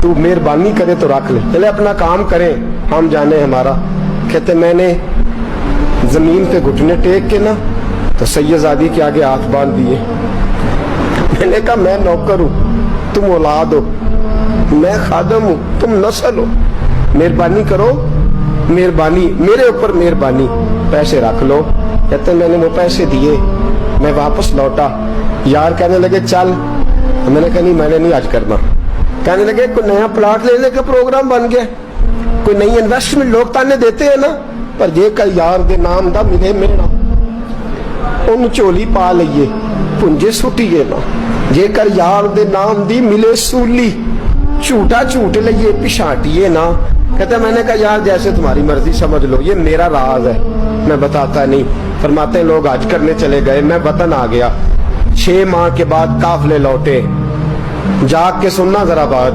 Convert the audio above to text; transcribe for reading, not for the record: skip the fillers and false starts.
تو مہربانی کرے تو رکھ لے، چلے اپنا کام کریں ہم جانے ہمارا۔ کہتے میں نے زمین پہ گھٹنے ٹیک کے نا تو سید زادی کے آگے ہاتھ باندھ دیے۔ میں نے کہا میں نوکر ہوں، تم اولاد ہو، میں خادم ہوں، تم نسل ہو، مہربانی کرو، مہربانی میرے اوپر مہربانی، پیسے رکھ لو۔ کہتے میں نے وہ پیسے دیے، میں واپس لوٹا، یار کہنے لگے چل، میں نے کہا نہیں میں نے نہیں آج کرنا۔ کہنے لگے کوئی نیا پلاٹ لینے کا پروگرام بن گیا، کوئی نئی انویسٹمنٹ، لوگ تانے دیتے ہیں نا، پر یہ کہ یار دے نام دا ملے میرا، ان چولی پا لئیے پنجے سٹیے نا، یہ کر یار دے نام دی ملے سولی، جھوٹا جھوٹ لئیے پشانٹیے نا۔ کہتے میں نے کہا یار جیسے تمہاری مرضی سمجھ لو، یہ میرا راز ہے میں بتاتا نہیں۔ فرماتے ہیں لوگ حج کرنے چلے گئے، میں وطن آ گیا، 6 ماہ کے بعد قافلے لوٹے، جاگ کے سننا ذرا بات،